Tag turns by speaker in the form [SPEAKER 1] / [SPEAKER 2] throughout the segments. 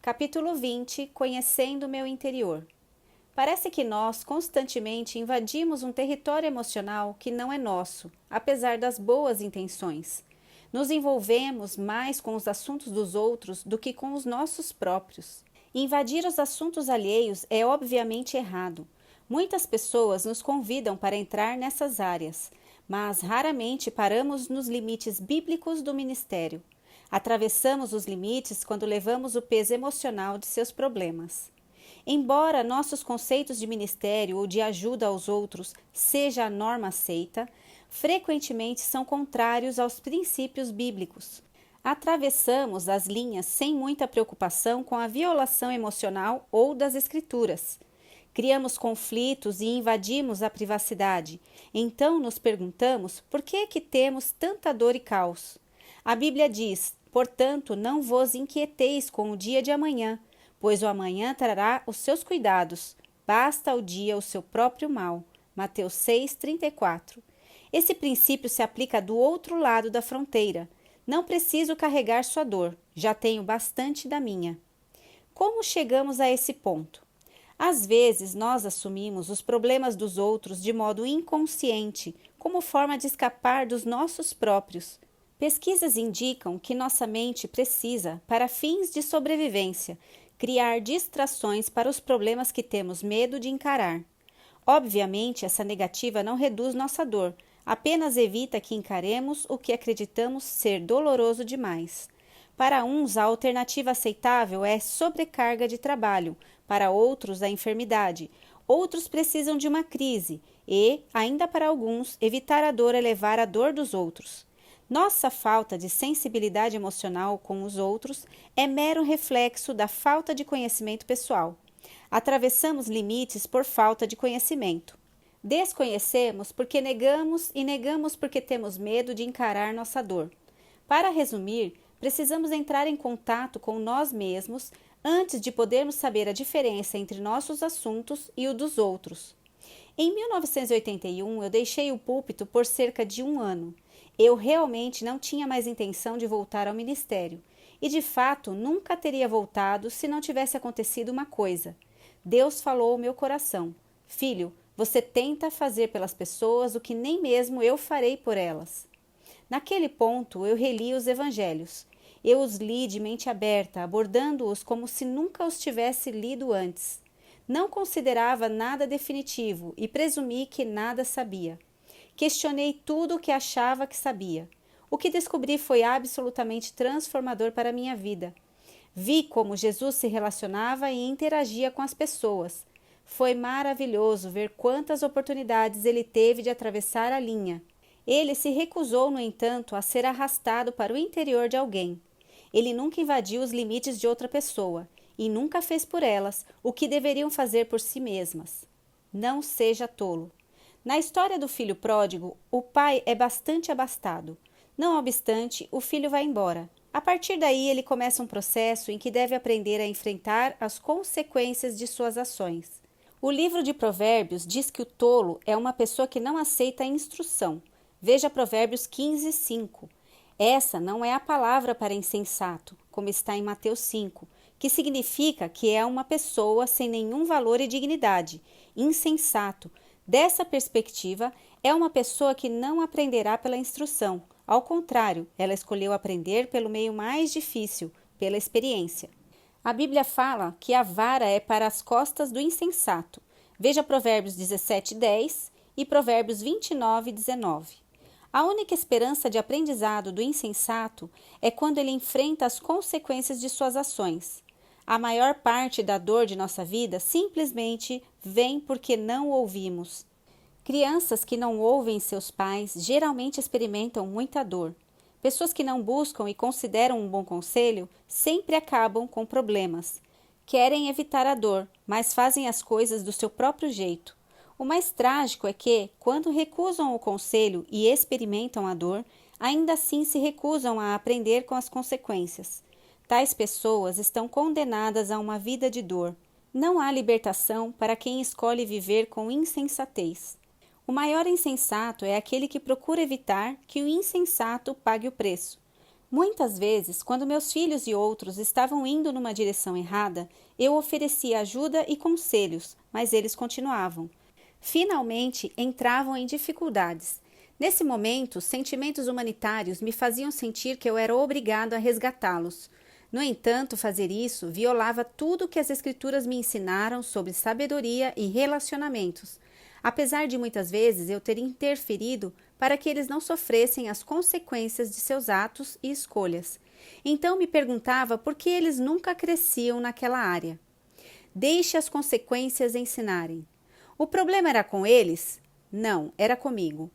[SPEAKER 1] Capítulo 20 Conhecendo meu interior. Parece que nós constantemente invadimos um território emocional que não é nosso, apesar das boas intenções. Nos envolvemos mais com os assuntos dos outros do que com os nossos próprios. Invadir os assuntos alheios é obviamente errado. Muitas pessoas nos convidam para entrar nessas áreas, mas raramente paramos nos limites bíblicos do ministério. Atravessamos os limites quando levamos o peso emocional de seus problemas. Embora nossos conceitos de ministério ou de ajuda aos outros seja a norma aceita, frequentemente são contrários aos princípios bíblicos. Atravessamos as linhas sem muita preocupação com a violação emocional ou das escrituras. Criamos conflitos e invadimos a privacidade. Então nos perguntamos por que é que temos tanta dor e caos. A Bíblia diz: portanto, não vos inquieteis com o dia de amanhã, pois o amanhã trará os seus cuidados. Basta ao dia o seu próprio mal. Mateus 6:34. Esse princípio se aplica do outro lado da fronteira. Não preciso carregar sua dor, já tenho bastante da minha. Como chegamos a esse ponto? Às vezes nós assumimos os problemas dos outros de modo inconsciente, como forma de escapar dos nossos próprios. Pesquisas indicam que nossa mente precisa, para fins de sobrevivência, criar distrações para os problemas que temos medo de encarar. Obviamente, essa negativa não reduz nossa dor, apenas evita que encaremos o que acreditamos ser doloroso demais. Para uns, a alternativa aceitável é sobrecarga de trabalho, para outros, a enfermidade. Outros precisam de uma crise e, ainda para alguns, evitar a dor é levar a dor dos outros. Nossa falta de sensibilidade emocional com os outros é mero reflexo da falta de conhecimento pessoal. Atravessamos limites por falta de conhecimento. Desconhecemos porque negamos e negamos porque temos medo de encarar nossa dor. Para resumir, precisamos entrar em contato com nós mesmos antes de podermos saber a diferença entre nossos assuntos e o dos outros. Em 1981, eu deixei o púlpito por cerca de 1 ano. Eu realmente não tinha mais intenção de voltar ao ministério. E, de fato, nunca teria voltado se não tivesse acontecido uma coisa. Deus falou ao meu coração: filho, você tenta fazer pelas pessoas o que nem mesmo eu farei por elas. Naquele ponto, eu reli os evangelhos. Eu os li de mente aberta, abordando-os como se nunca os tivesse lido antes. Não considerava nada definitivo e presumi que nada sabia. Questionei tudo o que achava que sabia. O que descobri foi absolutamente transformador para a minha vida. Vi como Jesus se relacionava e interagia com as pessoas. Foi maravilhoso ver quantas oportunidades ele teve de atravessar a linha. Ele se recusou, no entanto, a ser arrastado para o interior de alguém. Ele nunca invadiu os limites de outra pessoa e nunca fez por elas o que deveriam fazer por si mesmas. Não seja tolo. Na história do filho pródigo, o pai é bastante abastado. Não obstante, o filho vai embora. A partir daí, ele começa um processo em que deve aprender a enfrentar as consequências de suas ações. O livro de Provérbios diz que o tolo é uma pessoa que não aceita a instrução. Veja Provérbios 15:5. Essa não é a palavra para insensato, como está em Mateus 5, que significa que é uma pessoa sem nenhum valor e dignidade, insensato. Dessa perspectiva, é uma pessoa que não aprenderá pela instrução. Ao contrário, ela escolheu aprender pelo meio mais difícil, pela experiência. A Bíblia fala que a vara é para as costas do insensato. Veja Provérbios 17:10 e Provérbios 29:19. A única esperança de aprendizado do insensato é quando ele enfrenta as consequências de suas ações. A maior parte da dor de nossa vida simplesmente vem porque não ouvimos. Crianças que não ouvem seus pais geralmente experimentam muita dor. Pessoas que não buscam e consideram um bom conselho sempre acabam com problemas. Querem evitar a dor, mas fazem as coisas do seu próprio jeito. O mais trágico é que, quando recusam o conselho e experimentam a dor, ainda assim se recusam a aprender com as consequências. Tais pessoas estão condenadas a uma vida de dor. Não há libertação para quem escolhe viver com insensatez. O maior insensato é aquele que procura evitar que o insensato pague o preço. Muitas vezes, quando meus filhos e outros estavam indo numa direção errada, eu oferecia ajuda e conselhos, mas eles continuavam. Finalmente, entravam em dificuldades. Nesse momento, sentimentos humanitários me faziam sentir que eu era obrigado a resgatá-los. No entanto, fazer isso violava tudo que as Escrituras me ensinaram sobre sabedoria e relacionamentos, apesar de muitas vezes eu ter interferido para que eles não sofressem as consequências de seus atos e escolhas. Então me perguntava por que eles nunca cresciam naquela área. Deixe as consequências ensinarem. O problema era com eles? Não, era comigo.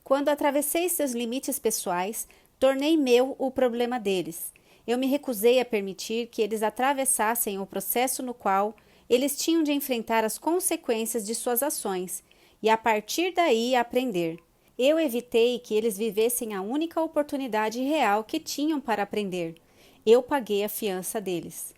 [SPEAKER 1] Quando atravessei seus limites pessoais, tornei meu o problema deles. Eu me recusei a permitir que eles atravessassem o processo no qual eles tinham de enfrentar as consequências de suas ações e, a partir daí, aprender. Eu evitei que eles vivessem a única oportunidade real que tinham para aprender. Eu paguei a fiança deles.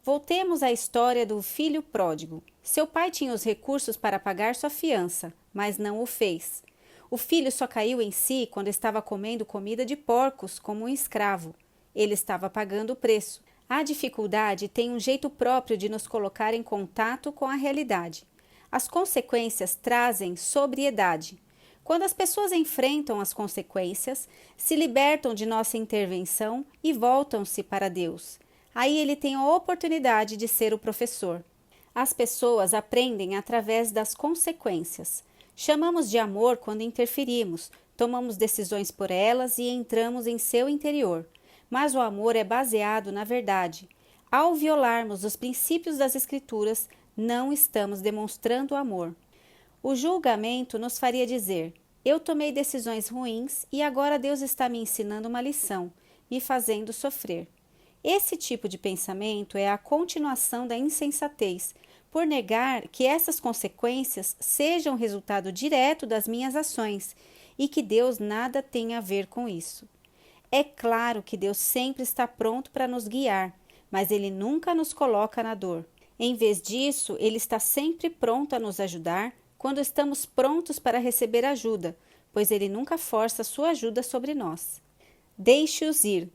[SPEAKER 1] Voltemos à história do filho pródigo. Seu pai tinha os recursos para pagar sua fiança, mas não o fez. O filho só caiu em si quando estava comendo comida de porcos como um escravo. Ele estava pagando o preço. A dificuldade tem um jeito próprio de nos colocar em contato com a realidade. As consequências trazem sobriedade. Quando as pessoas enfrentam as consequências, se libertam de nossa intervenção e voltam-se para Deus. Aí ele tem a oportunidade de ser o professor. As pessoas aprendem através das consequências. Chamamos de amor quando interferimos, tomamos decisões por elas e entramos em seu interior. Mas o amor é baseado na verdade. Ao violarmos os princípios das Escrituras, não estamos demonstrando amor. O julgamento nos faria dizer: eu tomei decisões ruins e agora Deus está me ensinando uma lição, me fazendo sofrer. Esse tipo de pensamento é a continuação da insensatez, por negar que essas consequências sejam resultado direto das minhas ações e que Deus nada tem a ver com isso. É claro que Deus sempre está pronto para nos guiar, mas Ele nunca nos coloca na dor. Em vez disso, Ele está sempre pronto a nos ajudar quando estamos prontos para receber ajuda, pois Ele nunca força sua ajuda sobre nós. Deixe-os ir.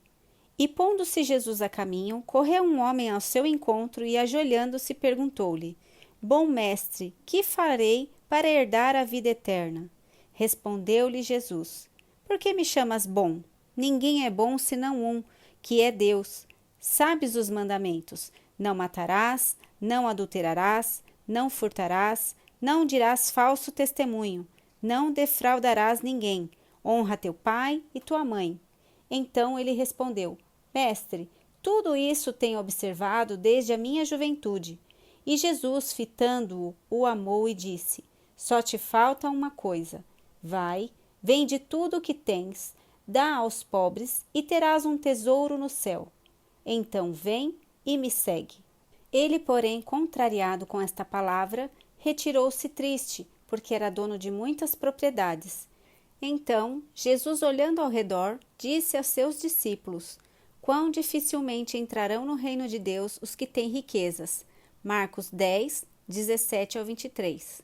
[SPEAKER 1] E pondo-se Jesus a caminho, correu um homem ao seu encontro e, ajoelhando-se, perguntou-lhe: Bom mestre, que farei para herdar a vida eterna? Respondeu-lhe Jesus: Por que me chamas bom? Ninguém é bom senão um, que é Deus. Sabes os mandamentos: não matarás, não adulterarás, não furtarás, não dirás falso testemunho, não defraudarás ninguém, honra teu pai e tua mãe. Então ele respondeu: Mestre, tudo isso tenho observado desde a minha juventude. E Jesus, fitando-o, o amou e disse: Só te falta uma coisa. Vai, vende tudo o que tens, dá aos pobres e terás um tesouro no céu. Então vem e me segue. Ele, porém, contrariado com esta palavra, retirou-se triste, porque era dono de muitas propriedades. Então, Jesus, olhando ao redor, disse aos seus discípulos: Quão dificilmente entrarão no reino de Deus os que têm riquezas. Marcos 10, 17 ao 23.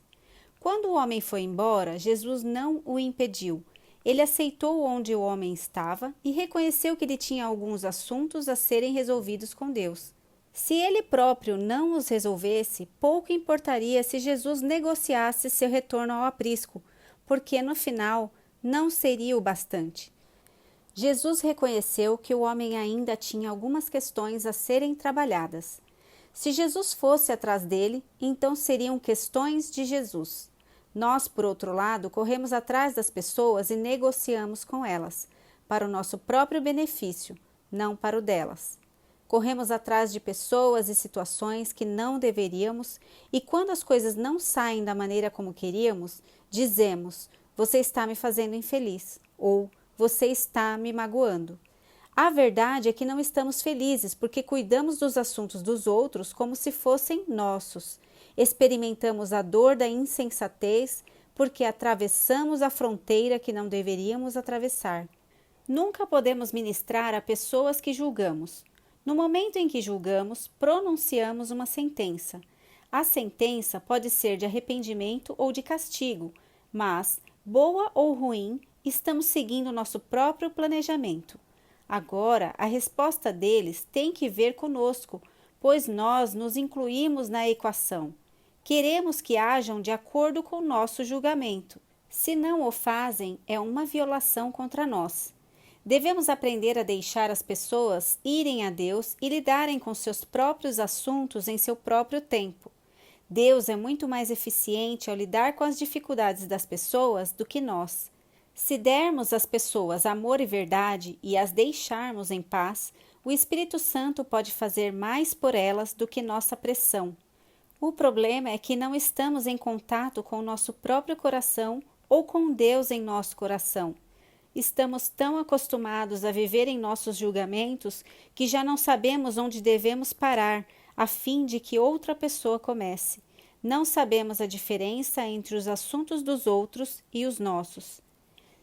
[SPEAKER 1] Quando o homem foi embora, Jesus não o impediu. Ele aceitou onde o homem estava e reconheceu que ele tinha alguns assuntos a serem resolvidos com Deus. Se ele próprio não os resolvesse, pouco importaria se Jesus negociasse seu retorno ao aprisco, porque no final não seria o bastante. Jesus reconheceu que o homem ainda tinha algumas questões a serem trabalhadas. Se Jesus fosse atrás dele, então seriam questões de Jesus. Nós, por outro lado, corremos atrás das pessoas e negociamos com elas, para o nosso próprio benefício, não para o delas. Corremos atrás de pessoas e situações que não deveríamos e quando as coisas não saem da maneira como queríamos, dizemos: você está me fazendo infeliz ou você está me magoando. A verdade é que não estamos felizes porque cuidamos dos assuntos dos outros como se fossem nossos. Experimentamos a dor da insensatez porque atravessamos a fronteira que não deveríamos atravessar. Nunca podemos ministrar a pessoas que julgamos. No momento em que julgamos, pronunciamos uma sentença. A sentença pode ser de arrependimento ou de castigo, mas, boa ou ruim, estamos seguindo nosso próprio planejamento. Agora, a resposta deles tem que ver conosco, pois nós nos incluímos na equação. Queremos que hajam de acordo com o nosso julgamento. Se não o fazem, é uma violação contra nós. Devemos aprender a deixar as pessoas irem a Deus e lidarem com seus próprios assuntos em seu próprio tempo. Deus é muito mais eficiente ao lidar com as dificuldades das pessoas do que nós. Se dermos às pessoas amor e verdade e as deixarmos em paz, o Espírito Santo pode fazer mais por elas do que nossa pressão. O problema é que não estamos em contato com o nosso próprio coração ou com Deus em nosso coração. Estamos tão acostumados a viver em nossos julgamentos que já não sabemos onde devemos parar, a fim de que outra pessoa comece. Não sabemos a diferença entre os assuntos dos outros e os nossos.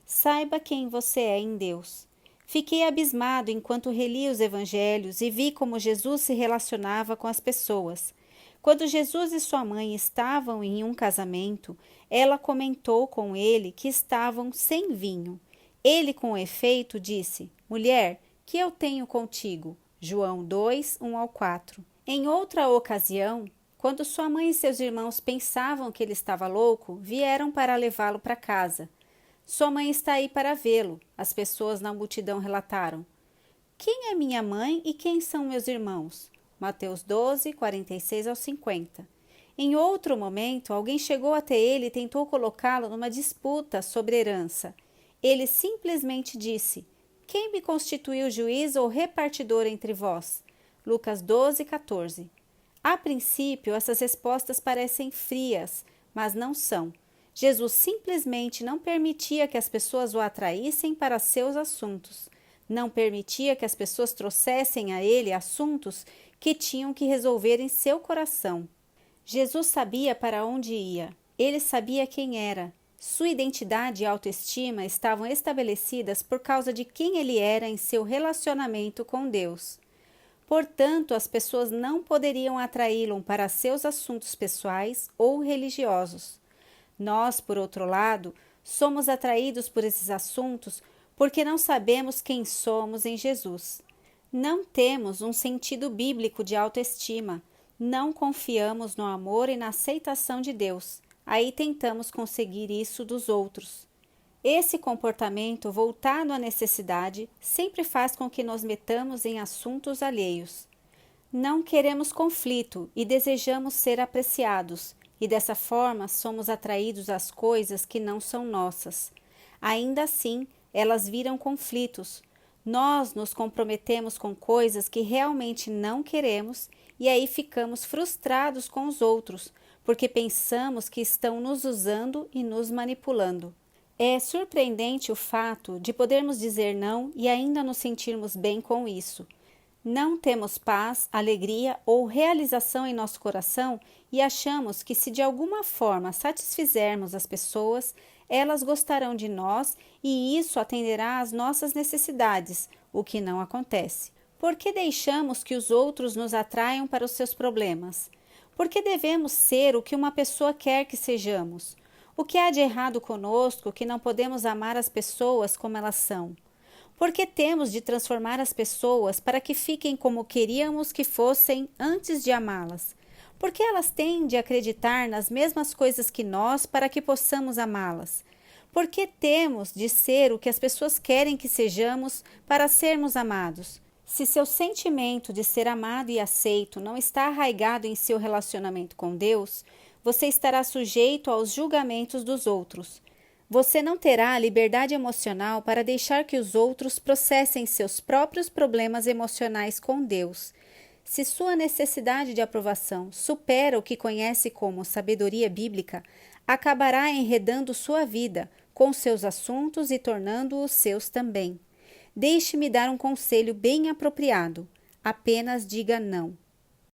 [SPEAKER 1] Saiba quem você é em Deus. Fiquei abismado enquanto reli os evangelhos e vi como Jesus se relacionava com as pessoas. Quando Jesus e sua mãe estavam em um casamento, ela comentou com ele que estavam sem vinho. Ele, com efeito, disse: Mulher, que eu tenho contigo? João 2, 1-4. Em outra ocasião, quando sua mãe e seus irmãos pensavam que ele estava louco, vieram para levá-lo para casa. Sua mãe está aí para vê-lo, as pessoas na multidão relataram. Quem é minha mãe e quem são meus irmãos? Mateus 12, 46-50. Em outro momento, alguém chegou até ele e tentou colocá-lo numa disputa sobre herança. Ele simplesmente disse: Quem me constituiu juiz ou repartidor entre vós? Lucas 12, 14. A princípio, essas respostas parecem frias, mas não são. Jesus simplesmente não permitia que as pessoas o atraíssem para seus assuntos. Não permitia que as pessoas trouxessem a ele assuntos que tinham que resolver em seu coração. Jesus sabia para onde ia. Ele sabia quem era. Sua identidade e autoestima estavam estabelecidas por causa de quem ele era em seu relacionamento com Deus. Portanto, as pessoas não poderiam atraí-lo para seus assuntos pessoais ou religiosos. Nós, por outro lado, somos atraídos por esses assuntos porque não sabemos quem somos em Jesus. Não temos um sentido bíblico de autoestima, não confiamos no amor e na aceitação de Deus. Aí tentamos conseguir isso dos outros. Esse comportamento voltado à necessidade sempre faz com que nos metamos em assuntos alheios. Não queremos conflito e desejamos ser apreciados, e dessa forma somos atraídos às coisas que não são nossas. Ainda assim, elas viram conflitos. Nós nos comprometemos com coisas que realmente não queremos e aí ficamos frustrados com os outros, porque pensamos que estão nos usando e nos manipulando. É surpreendente o fato de podermos dizer não e ainda nos sentirmos bem com isso. Não temos paz, alegria ou realização em nosso coração e achamos que se de alguma forma satisfizermos as pessoas, elas gostarão de nós e isso atenderá às nossas necessidades, o que não acontece. Por que deixamos que os outros nos atraiam para os seus problemas? Por que devemos ser o que uma pessoa quer que sejamos? O que há de errado conosco que não podemos amar as pessoas como elas são? Por que temos de transformar as pessoas para que fiquem como queríamos que fossem antes de amá-las? Por que elas têm de acreditar nas mesmas coisas que nós para que possamos amá-las? Por que temos de ser o que as pessoas querem que sejamos para sermos amados? Se seu sentimento de ser amado e aceito não está arraigado em seu relacionamento com Deus, você estará sujeito aos julgamentos dos outros. Você não terá a liberdade emocional para deixar que os outros processem seus próprios problemas emocionais com Deus. Se sua necessidade de aprovação supera o que conhece como sabedoria bíblica, acabará enredando sua vida com seus assuntos e tornando-os seus também. Deixe-me dar um conselho bem apropriado. Apenas diga não.